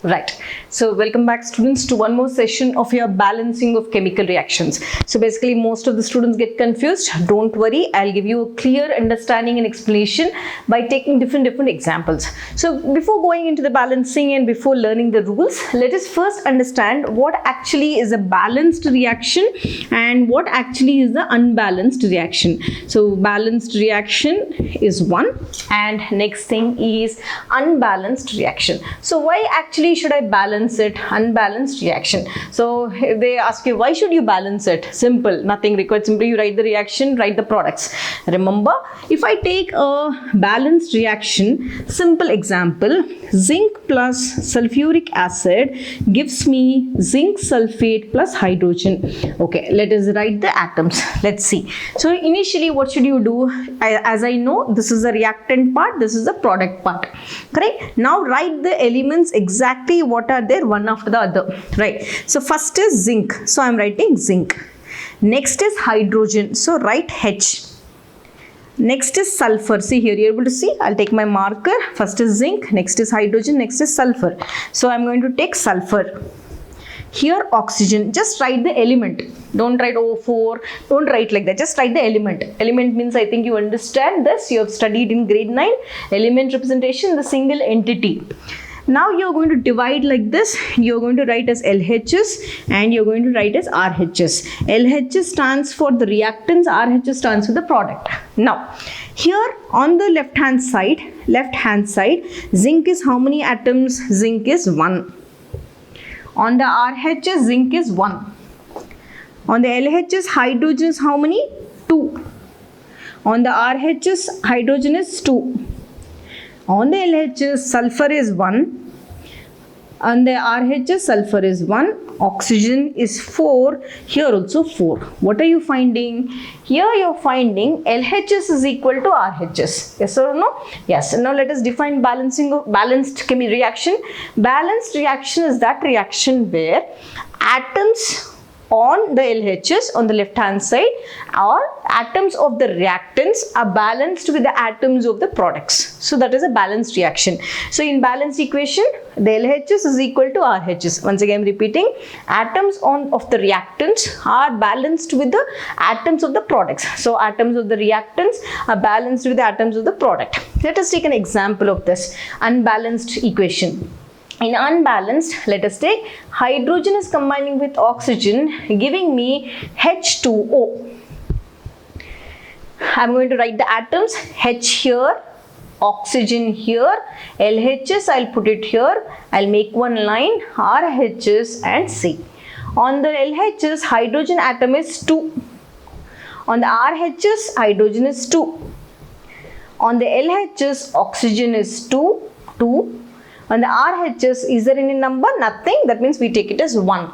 Right. So welcome back students to one more session of your balancing of chemical reactions. So basically most of the students get confused. Don't worry, I'll give you a clear understanding and explanation by taking different examples. So before going into the balancing and before learning the rules, let us first understand what actually is a balanced reaction and what actually is the unbalanced reaction. So balanced reaction is one and next thing is unbalanced reaction. So why actually should I balance it? Unbalanced reaction. So if they ask you why should you balance it? Simple, nothing required. Simply you write the reaction, write the products. Remember, if I take a balanced reaction, simple example, zinc plus sulfuric acid gives me zinc sulfate plus hydrogen. Okay, let us write the atoms. Let's see. So initially what should you do? As I know, this is the reactant part, this is the product part. Correct? Now write the elements exactly what are there one after the other. Right. So first is zinc. So I am writing zinc. Next is hydrogen. So write H. Next is sulfur. See here, you're able to see. I'll take my marker. First is zinc. Next is hydrogen. Next is sulfur. So I'm going to take sulfur. Here oxygen. Just write the element. Don't write O4. Don't write like that. Just write the element. Element means I think you understand this. You have studied in grade 9. Element representation, the single entity. Now you're going to divide like this. You're going to write as LHS and you're going to write as RHS. LHS stands for the reactants, RHS stands for the product. Now, here on the left hand side, zinc is how many atoms? Zinc is 1. On the RHS, zinc is 1. On the LHS, hydrogen is how many? 2. On the RHS, hydrogen is 2. On the LHS, sulfur is 1. On the RHS, sulfur is 1. Oxygen is 4. Here also 4. What are you finding? Here you are finding LHS is equal to RHS. Yes or no? Yes. Now let us define balanced chemical reaction. Balanced reaction is that reaction where atoms on the LHS on the left hand side or atoms of the reactants are balanced with the atoms of the products. So that is a balanced reaction. So in balanced equation, the LHS is equal to RHS. Once again repeating, atoms of the reactants are balanced with the atoms of the products. So atoms of the reactants are balanced with the atoms of the product. Let us take an example of this unbalanced equation. In unbalanced, let us take hydrogen is combining with oxygen giving me H2O. I am going to write the atoms H here, oxygen here, LHS I will put it here, I will make one line RHS and C. On the LHS, hydrogen atom is 2. On the RHS, hydrogen is 2. On the LHS, oxygen is 2. On the RHS, is there any number? Nothing. That means we take it as 1.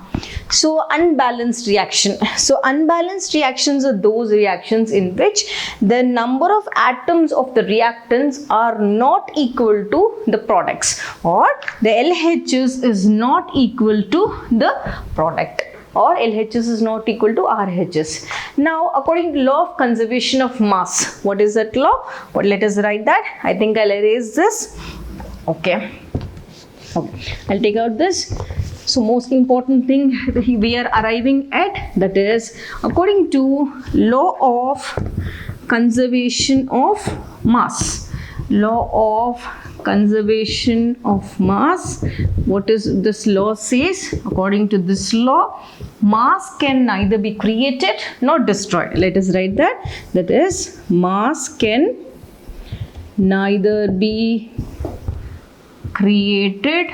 So unbalanced reaction. So unbalanced reactions are those reactions in which the number of atoms of the reactants are not equal to the products, or the LHS is not equal to the product, or LHS is not equal to RHS. Now according to law of conservation of mass, what is that law? Well, let us write that. I think I'll erase this. Okay, I'll take out this. So most important thing we are arriving at, that is according to law of conservation of mass. Law of conservation of mass. What is this law says? According to this law, mass can neither be created nor destroyed. Let us write that. That is, mass can neither be created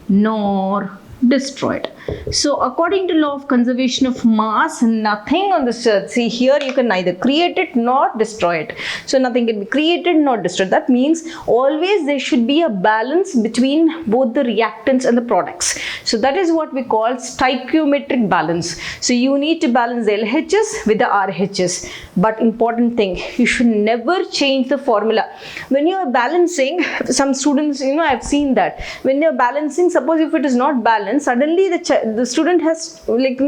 nor destroyed. So according to law of conservation of mass, nothing on this earth, see here you can neither create it nor destroy it. So nothing can be created nor destroyed. That means always there should be a balance between both the reactants and the products. So that is what we call stoichiometric balance. So you need to balance the LHS with the RHS. But important thing, you should never change the formula. When you are balancing, some students, I've seen that. When you are balancing, suppose if it is not balanced, suddenly the the student has, like,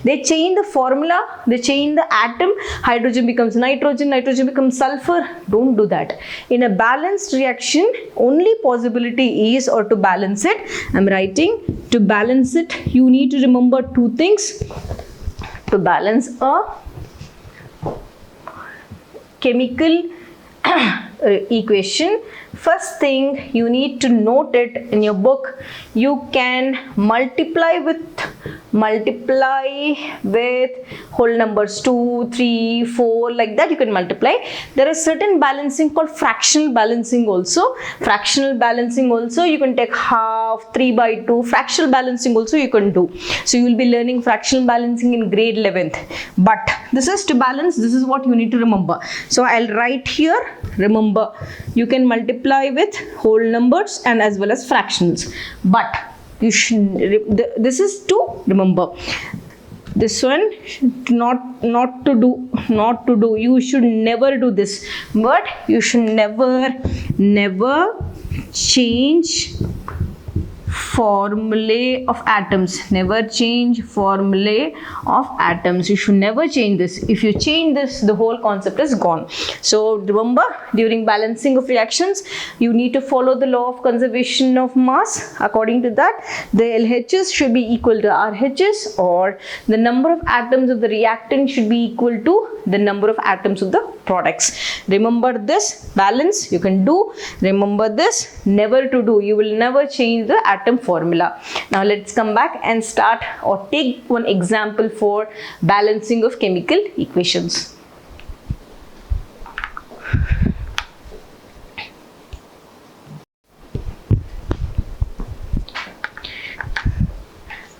they change the formula, they change the atom, hydrogen becomes nitrogen, nitrogen becomes sulfur. Don't do that. In a balanced reaction, only possibility is, or to balance it, I'm writing, to balance it, you need to remember two things. To balance a chemical equation, first thing you need to note it in your book. You can multiply with whole numbers 2, 3, 4, like that you can multiply. There is certain balancing called fractional balancing also. Fractional balancing also you can take half, 3 by 2. Fractional balancing also you can do. So you will be learning fractional balancing in grade 11th. But this is to balance, this is what you need to remember. So I'll write here, remember, you can multiply with whole numbers and as well as fractionals. But you should, this is to remember. This one not to do. You should never do this. But you should never change formulae of atoms. Never change formulae of atoms. You should never change this. If you change this, the whole concept is gone. So remember, during balancing of reactions, you need to follow the law of conservation of mass. According to that, the LHS should be equal to RHS, or the number of atoms of the reactant should be equal to the number of atoms of the products. Remember this, balance you can do. Remember this, never to do. You will never change the atom formula. Now let's come back and start or take one example for balancing of chemical equations.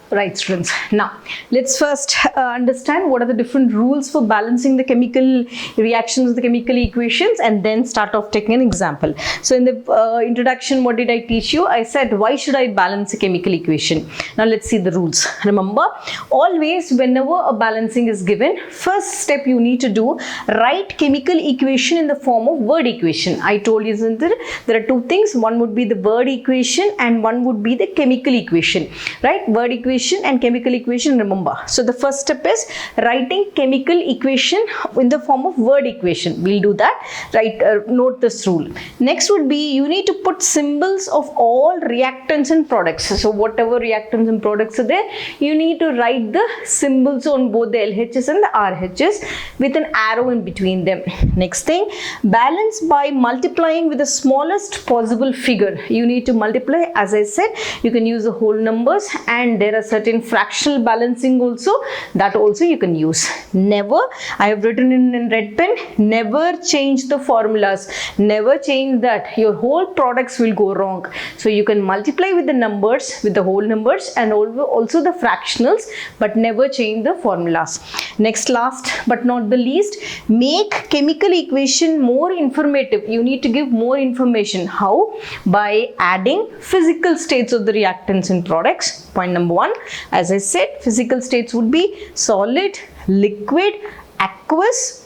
Right, students. Now, let's first understand what are the different rules for balancing the chemical reactions, the chemical equations, and then start off taking an example. So, in the introduction, what did I teach you? I said, why should I balance a chemical equation? Now, let's see the rules. Remember, always whenever a balancing is given, first step you need to do, write chemical equation in the form of word equation. I told you, isn't there? There are two things. One would be the word equation and one would be the chemical equation, right? Word equation and chemical equation, remember. So the first step is writing chemical equation in the form of word equation. We'll do that. Right, note this rule. Next would be, you need to put symbols of all reactants and products. So whatever reactants and products are there, you need to write the symbols on both the LHS and the RHS with an arrow in between them. Next thing, balance by multiplying with the smallest possible figure. You need to multiply, as I said, you can use the whole numbers, and there are certain fractional balancing also, that also you can use. Never, I have written in red pen, never change the formulas. Never change that. Your whole products will go wrong. So you can multiply with the numbers, with the whole numbers, and also the fractionals, but never change the formulas. Next, last but not the least, make chemical equation more informative. You need to give more information. How? By adding physical states of the reactants and products. Point number one, as I said, physical states would be solid, liquid, aqueous,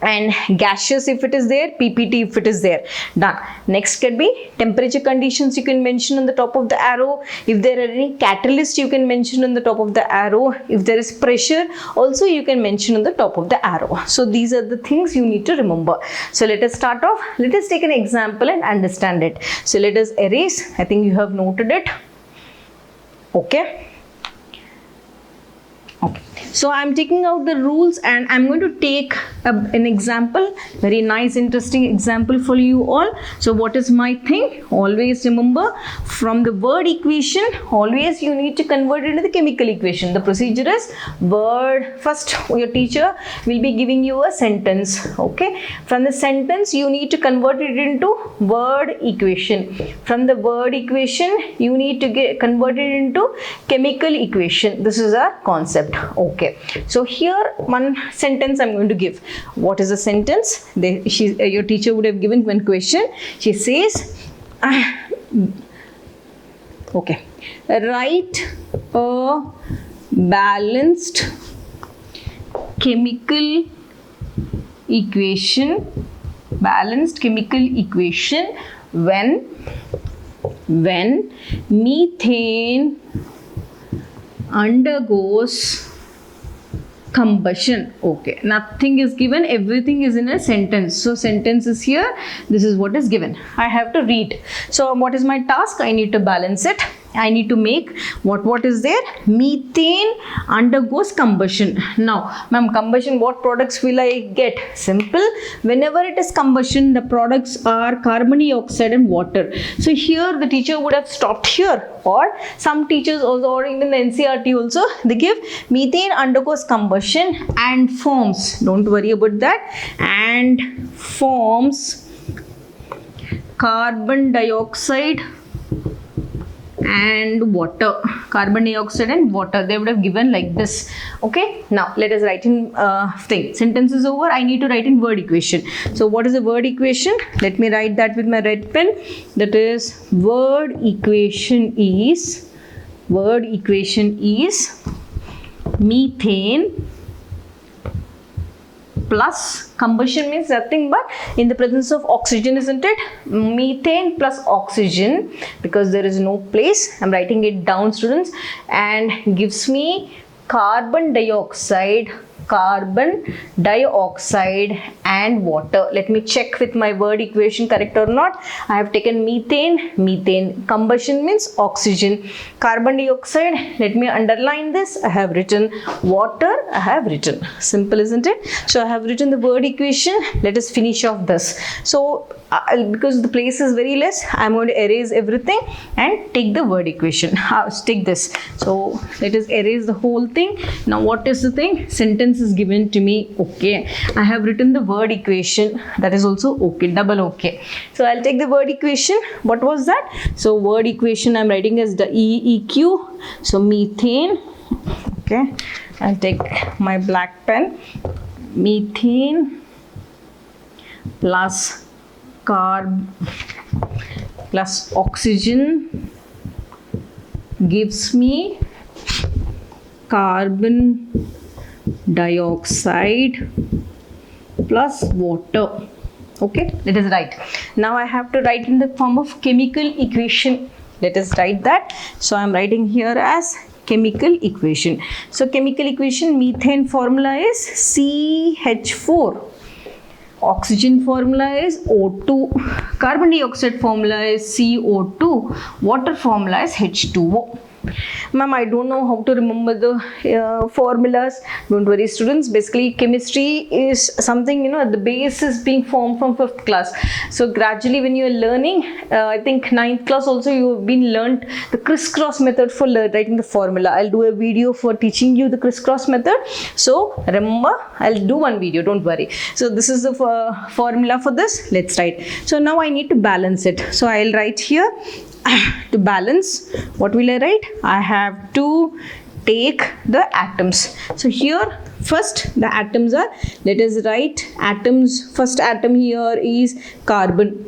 and gaseous if it is there, PPT if it is there. Done. Next can be temperature conditions, you can mention on the top of the arrow. If there are any catalyst, you can mention on the top of the arrow. If there is pressure, also you can mention on the top of the arrow. So these are the things you need to remember. So let us start off. Let us take an example and understand it. So let us erase. I think you have noted it. Okay. Okay. So I'm taking out the rules and I'm going to take an example, very nice, interesting example for you all. So what is my thing? Always remember, from the word equation, always you need to convert it into the chemical equation. The procedure is word, first your teacher will be giving you a sentence. Okay. From the sentence, you need to convert it into word equation. From the word equation, you need to convert it into chemical equation. This is our concept. Okay. So here one sentence I'm going to give. What is the sentence? Your teacher would have given one question. She says, okay, write a balanced chemical equation. Balanced chemical equation when methane, undergoes combustion. Okay, nothing is given, everything is in a sentence. So sentence is here, this is what is given. I have to read. So what is my task? I need to balance it. I need to make what is there? Methane undergoes combustion. Now, ma'am, combustion, what products will I get? Simple. Whenever it is combustion, the products are carbon dioxide and water. So here the teacher would have stopped here, or some teachers also, or even the NCERT also, they give methane undergoes combustion and forms. Don't worry about that. And forms carbon dioxide and water. Carbon dioxide and water, they would have given like this. Okay, now let us write in thing. Sentence is over. I need to write in word equation. So what is the word equation? Let me write that with my red pen. That is, word equation is methane plus combustion means nothing but in the presence of oxygen, isn't it? Methane plus oxygen, because there is no place. I'm writing it down, students, and gives me carbon dioxide and water. Let me check with my word equation correct or not. I have taken methane. Combustion means oxygen. Carbon dioxide, let me underline this. I have written water. I have written. Simple, isn't it? So I have written the word equation. Let us finish off this. So because the place is very less, I'm going to erase everything and take the word equation. Take this. So let us erase the whole thing. Now what is the thing? Sentence is given to me. Okay, I have written the word equation. That is also okay, double okay. So I'll take the word equation. What was that? So word equation I'm writing as the EEQ. So methane. Okay, I'll take my black pen. Methane plus plus oxygen gives me carbon dioxide plus water. Okay, let us write. Now I have to write in the form of chemical equation. Let us write that. So I am writing here as chemical equation. So chemical equation, methane formula is CH4. Oxygen formula is O2. Carbon dioxide formula is CO2. Water formula is H2O. Ma'am, I don't know how to remember the formulas. Don't worry, students. Basically, chemistry is something, at the base is being formed from 5th class. So gradually when you are learning, I think 9th class also you have been learnt the crisscross method for writing the formula. I'll do a video for teaching you the crisscross method. So remember, I'll do one video, don't worry. So this is the formula for this. Let's write. So now I need to balance it. So I'll write here. To balance, what will I write? I have to take the atoms. So here first the atoms are, let us write atoms. First atom here is carbon.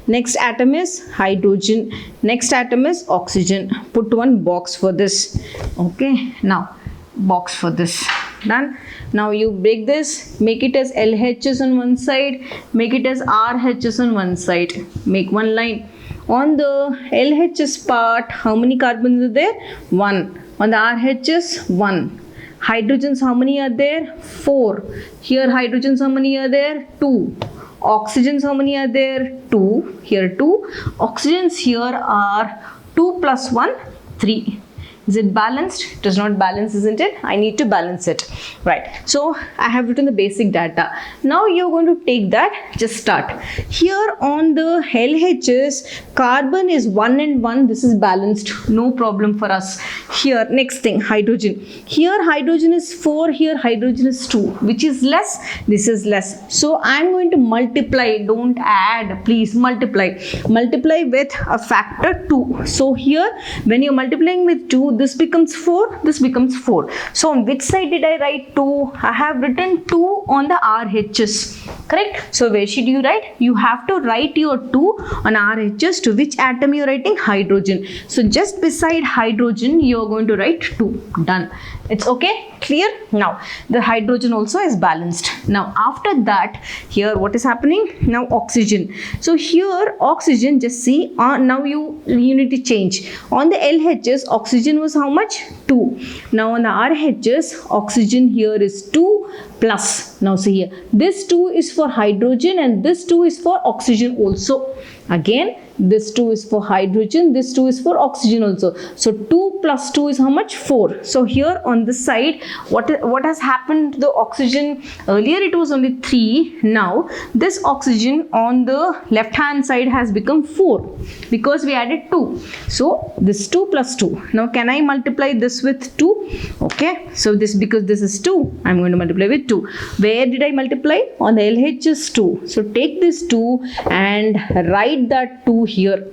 Next atom is hydrogen. Next atom is oxygen. Put one box for this. Okay, now box for this. Done. Now you break this, make it as LHS on one side, make it as RHS on one side. Make one line. On the LHS part, how many carbons are there? 1. On the RHS, 1. Hydrogens, how many are there? 4. Here hydrogens, how many are there? 2. Oxygens, how many are there? 2. Here 2. Oxygens here are 2 plus 1, 3. Is it balanced? It is not balanced, isn't it? I need to balance it. Right. So I have written the basic data. Now you're going to take that. Just start. Here on the LHS, carbon is 1 and 1. This is balanced. No problem for us. Here, next thing, hydrogen. Here hydrogen is 4. Here hydrogen is 2. Which is less? This is less. So I'm going to multiply. Don't add. Please multiply. Multiply with a factor 2. So here, when you're multiplying with 2, this becomes 4, this becomes 4. So on which side did I write 2? I have written 2 on the RHS, correct? So where should you write? You have to write your 2 on RHS. To which atom you are writing? Hydrogen. So just beside hydrogen you are going to write 2. Done. It's okay? Clear? Now the hydrogen also is balanced. Now after that, here what is happening? Now oxygen. So here oxygen, just see, now you need to change. On the LHS, oxygen was how much? 2. Now on the RHS, oxygen here is 2 plus. Now see here, this 2 is for hydrogen and this 2 is for oxygen also. Again, this 2 is for hydrogen, this 2 is for oxygen also. So 2 plus 2 is how much? 4. So here on this side, what has happened to the oxygen? Earlier it was only 3. Now this oxygen on the left hand side has become 4 because we added 2. So this 2 plus 2. Now can I multiply this with 2? Okay. So this, because this is 2, I am going to multiply with 2. Where did I multiply? On the LHS 2. So take this 2 and write that 2 here.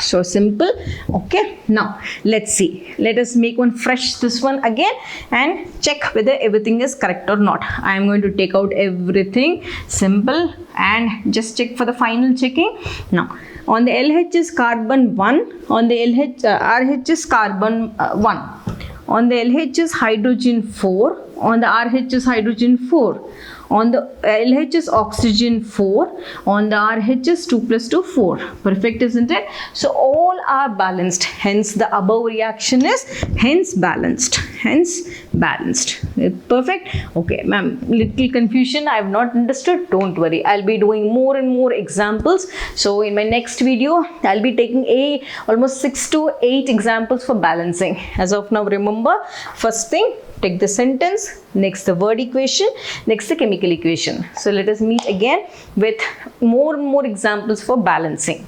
So simple. Okay, now let's see, let us make one fresh this one again and check whether everything is correct or not. I am going to take out everything, simple, and just check for the final checking. Now on the LHS carbon 1, on the RHS carbon 1, on the LHS hydrogen 4, on the RHS hydrogen 4, on the LHS oxygen 4, on the RHS 2 plus 2 4. Perfect, isn't it? So all are balanced, hence the above reaction is hence balanced, Perfect. Okay ma'am, little confusion, I have not understood. Don't worry, I'll be doing more and more examples. So in my next video I'll be taking almost 6 to 8 examples for balancing. As of now, remember, first thing, take the sentence, next the word equation, next the chemical equation. So let us meet again with more and more examples for balancing.